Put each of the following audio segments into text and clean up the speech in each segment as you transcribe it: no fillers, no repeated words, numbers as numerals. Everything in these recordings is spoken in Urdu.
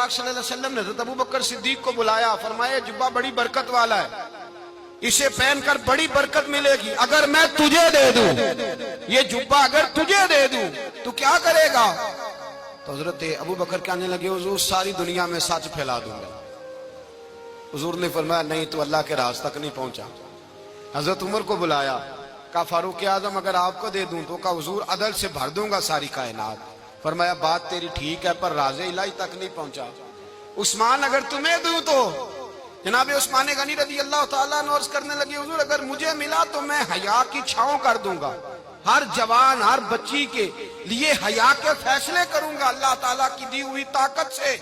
پاک صلی اللہ علیہ وسلم نے حضرت ابو بکر صدیق کو بلایا، فرمایا یہ جبہ بڑی برکت والا ہے، اسے پہن کر بڑی برکت ملے گی، اگر میں تجھے دے دوں، یہ جبہ اگر تجھے دے دوں تو کیا کرے گا؟ تو حضرت ابو بکر کہنے لگے حضور ساری دنیا میں سچ پھیلا دوں گا۔ حضور نے فرمایا نہیں، تو اللہ کے راز تک نہیں پہنچا۔ حضرت عمر کو بلایا، کہا فاروق اعظم اگر آپ کو دے دوں تو کہا حضور عدل سے بھر دوں گا ساری کائنات۔ فرمایا بات تیری ٹھیک ہے پر راز الہی تک نہیں پہنچا۔ عثمان اگر تمہیں دوں تو جناب عثمان غنی رضی اللہ تعالیٰ عنہ عرض کرنے لگے حضور اگر مجھے ملا تو میں حیا کی چھاؤں کر دوں گا، ہر جوان ہر بچی کے لیے حیا کے فیصلے کروں گا اللہ تعالیٰ کی دی ہوئی طاقت سے۔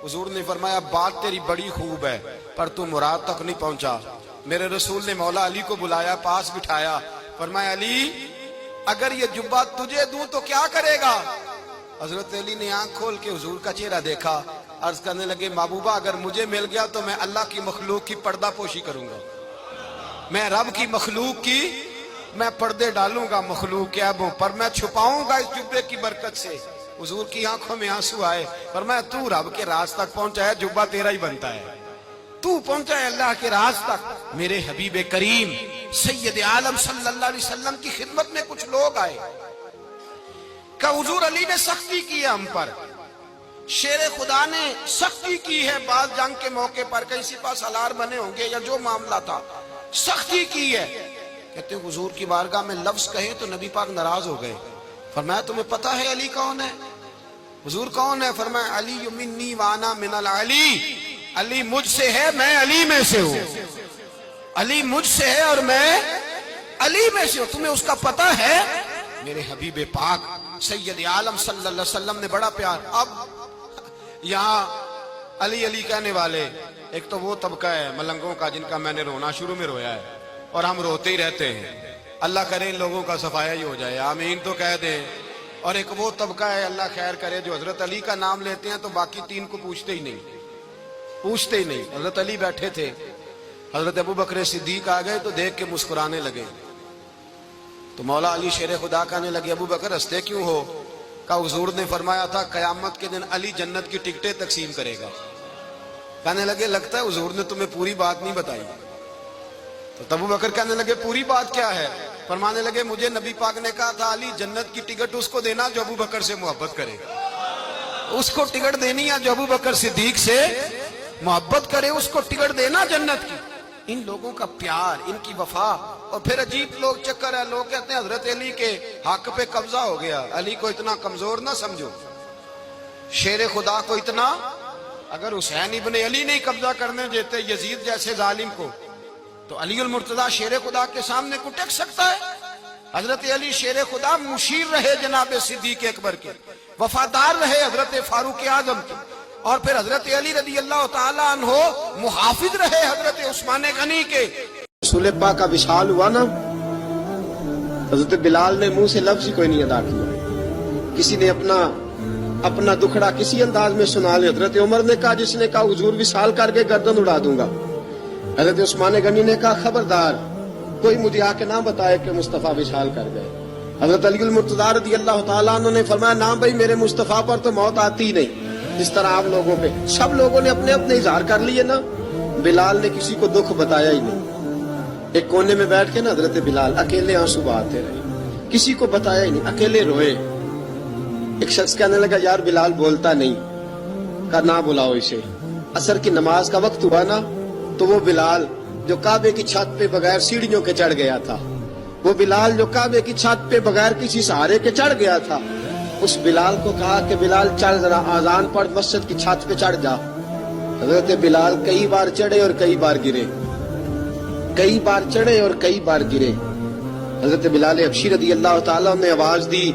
حضور نے فرمایا بات تیری بڑی خوب ہے پر تو مراد تک نہیں پہنچا۔ میرے رسول نے مولا علی کو بلایا، پاس بٹھایا، فرمایا علی اگر یہ جبہ تجھے دوں تو کیا کرے گا؟ حضرت علی نے آنکھ کھول کے حضور کا چہرہ دیکھا، عرض کرنے لگے محبوبہ اگر مجھے مل گیا تو میں اللہ کی مخلوق کی پردہ پوشی کروں گا، میں رب کی مخلوق کی میں پردے ڈالوں گا، مخلوق کے عیبوں پر میں چھپاؤں گا اس جبے کی برکت سے۔ حضور کی آنکھوں میں آنسو آئے، فرمایا تو رب کے راز تک پہنچا ہے، جبہ تیرا ہی بنتا ہے، تو پہنچا ہے اللہ کے راز تک۔ میرے حبیب کریم سید عالم صلی اللہ علیہ وسلم کی خدمت میں کچھ لوگ آئے کہ حضور علی نے سختی کی ہے ہم پر، شیر خدا نے سختی کی ہے، بعض جنگ کے موقع پر کہیں سپاہ سالار بنے ہوں گے یا جو معاملہ تھا سختی کی ہے۔ کہتے ہیں حضور کی بارگاہ میں لفظ کہے تو نبی پاک ناراض ہو گئے۔ فرمایا تمہیں پتا ہے علی کون ہے؟ حضور کون ہے؟ فرمایا علی منی وانا من العلی، علی مجھ سے ہے میں علی میں سے ہوں، علی مجھ سے ہے اور میں علی میں سے ہوں، تمہیں اس کا پتہ ہے؟ میرے حبیب پاک سید عالم صلی اللہ علیہ وسلم نے بڑا پیار۔ اب یہاں علی علی کہنے والے ایک تو وہ طبقہ ہے ملنگوں کا جن کا میں نے رونا شروع میں رویا ہے اور ہم روتے ہی رہتے ہیں، اللہ کرے ان لوگوں کا صفایا ہی ہو جائے، آمین تو کہہ دیں۔ اور ایک وہ طبقہ ہے اللہ خیر کرے جو حضرت علی کا نام لیتے ہیں تو باقی تین کو پوچھتے ہی نہیں۔ حضرت علی بیٹھے تھے، حضرت ابو بکر صدیق آ گئے تو دیکھ کے مسکرانے لگے، تو مولا علی شیر خدا کہنے لگے ابو بکر ہنستے کیوں ہو؟ کہا حضور نے فرمایا تھا قیامت کے دن علی جنت کی ٹکٹیں تقسیم کرے گا۔ کہنے لگے لگتا ہے حضور نے تمہیں پوری بات نہیں بتائی۔ تو ابو بکر کہنے لگے پوری بات کیا ہے؟ فرمانے لگے مجھے نبی پاک نے کہا تھا علی جنت کی ٹکٹ اس کو دینا جو ابو بکر سے محبت کرے، اس کو ٹکٹ دینی ہے جو ابو بکر صدیق سے محبت کرے، اس کو ٹکٹ دینا جنت کی۔ ان لوگوں کا پیار، ان کی وفا۔ اور پھر عجیب لوگ چکر ہے، لوگ کہتے ہیں حضرت علی کے حق پہ قبضہ ہو گیا، علی کو اتنا کمزور نہ سمجھو، شیر خدا کو اتنا، اگر حسین ابن علی نہیں قبضہ کرنے دیتے یزید جیسے ظالم کو تو علی المرتضیٰ شیر خدا کے سامنے کو ٹک سکتا ہے؟ حضرت علی شیر خدا مشیر رہے جناب صدیق اکبر کے، وفادار رہے حضرت فاروق اعظم کے، اور پھر حضرت علی رضی اللہ تعالیٰ عنہ محافظ رہے حضرت عثمان غنی کے۔ رسول پاک کا وصال ہوا نا، حضرت بلال نے منہ سے لفظ ہی کوئی نہیں ادا کیا، کسی نے اپنا دکھڑا کسی انداز میں سنا لیا۔ حضرت عمر نے کہا، جس نے کہا حضور وصال کر کے گردن اڑا دوں گا۔ حضرت عثمان غنی نے کہا خبردار کوئی مجھے آ کے نہ بتائے کہ مصطفیٰ وصال کر گئے۔ حضرت علی المرتضیٰ رضی اللہ تعالیٰ عنہ نے فرمایا نہ بھائی میرے مصطفیٰ پر تو موت آتی ہی نہیں، جس طرح آپ لوگوں پہ سب لوگوں نے اپنے اپنے اظہار کر لیے نا، بلال نے کسی کو دکھ بتایا ہی نہیں، ایک کونے میں بیٹھ کے نا حضرت بلال اکیلے آنسو بہاتے رہے، کسی کو بتایا ہی نہیں، اکیلے روئے۔ ایک شخص کہنے لگا یار بلال بولتا نہیں، کہا نہ بلاؤ اسے۔ عصر کی نماز کا وقت ہوا نا تو وہ بلال جو کعبے کی چھت پہ بغیر سیڑھیوں کے چڑھ گیا تھا، وہ بلال جو کعبے کی چھت پہ بغیر کسی سہارے کے چڑھ گیا تھا، اس بلال کو کہا کہ بلال چل ذرا آذان پڑھ مسجد کی چھت پہ چڑھ جا۔ حضرت بلال کئی بار چڑھے اور کئی بار گرے، کئی بار چڑھے اور کئی بار گرے۔ حضرت بلال حبشی رضی اللہ تعالیٰ نے آواز دی،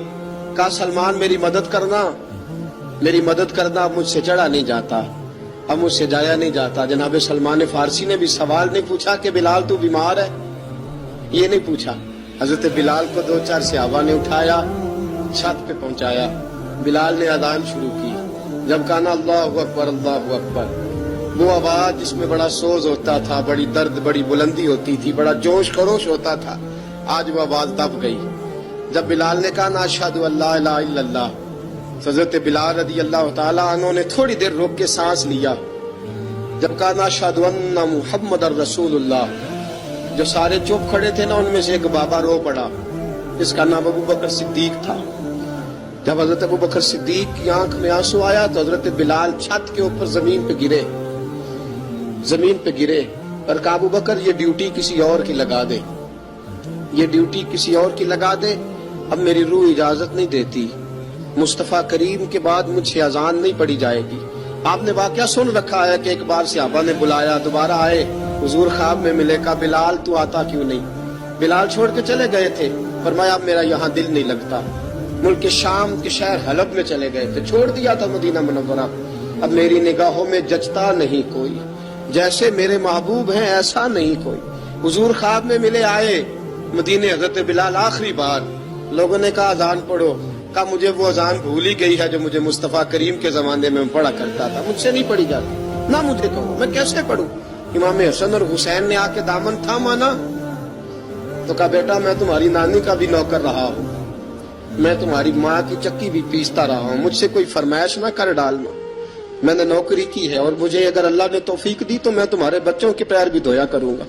کہا سلمان میری مدد کرنا، میری مدد کرنا، اب مجھ سے چڑھا نہیں جاتا، اب مجھ سے جایا نہیں جاتا۔ جناب سلمان فارسی نے بھی سوال نہیں پوچھا کہ بلال تو بیمار ہے، یہ نہیں پوچھا۔ حضرت بلال کو دو چار صحابہ نے اٹھایا، چھت پہ پہنچایا، بلال نے اذان شروع کی۔ جب کہا اللہ اکبر اللہ اکبر، وہ آواز جس میں بڑا سوز ہوتا تھا، بڑی درد، بڑی بلندی ہوتی تھی، بڑا جوش خروش ہوتا تھا، آج وہ آواز دب گئی۔ جب بلال نے کہا اشہد ان لا الہ الا اللہ، حضرت بلال رضی اللہ تعالیٰ عنہ نے تھوڑی دیر روک کے سانس لیا. جب کہا اشہد ان محمد رسول اللہ، جو سارے چپ کھڑے تھے نا ان میں سے ایک بابا رو پڑا، جس کا نام ابو بکر صدیق تھا. جب حضرت ابو بکر صدیق کی آنکھ میں آنسو آیا تو حضرت بلال چھت کے اوپر زمین پہ گرے اور کہا ابو بکر یہ ڈیوٹی کسی اور کی لگا دے، یہ ڈیوٹی کسی اور کی لگا دے، اب میری روح اجازت نہیں دیتی، مصطفیٰ کریم کے بعد مجھ سے اذان نہیں پڑھی جائے گی. آپ نے واقعہ سن رکھا ہے کہ ایک بار صحابہ نے بلایا، دوبارہ آئے، حضور خواب میں ملے، کہا بلال تو آتا کیوں نہیں؟ بلال چھوڑ کے چلے گئے تھے. فرمایا اب میرا یہاں دل نہیں لگتا. ملک شام کے شہر حلب میں چلے گئے تھے، چھوڑ دیا تھا مدینہ منورہ. اب میری نگاہوں میں جچتا نہیں کوئی، جیسے میرے محبوب ہیں ایسا نہیں کوئی. حضور خواب میں ملے، آئے مدینے. حضرت بلال آخری بار، لوگوں نے کہا اذان پڑھو، کہا مجھے وہ اذان بھول ہی گئی ہے جو مجھے مصطفیٰ کریم کے زمانے میں پڑھا کرتا تھا، مجھ سے نہیں پڑھی جاتی. نہ مجھے کہو، میں کیسے پڑھوں؟ امام حسن اور حسین نے آ کے دامن تھاما نا، تو کہا بیٹا میں تمہاری نانی کا بھی نوکر رہا ہوں، میں تمہاری ماں کی چکی بھی پیستا رہا ہوں، مجھ سے کوئی فرمائش نہ کر ڈالنا. میں نے نوکری کی ہے اور مجھے اگر اللہ نے توفیق دی تو میں تمہارے بچوں کے پیر بھی دھویا کروں گا.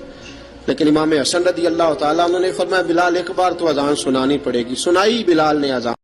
لیکن امام حسن رضی اللہ تعالیٰ عنہ نے فرمایا بلال ایک بار تو اذان سنانی پڑے گی. سنائی بلال نے اذان.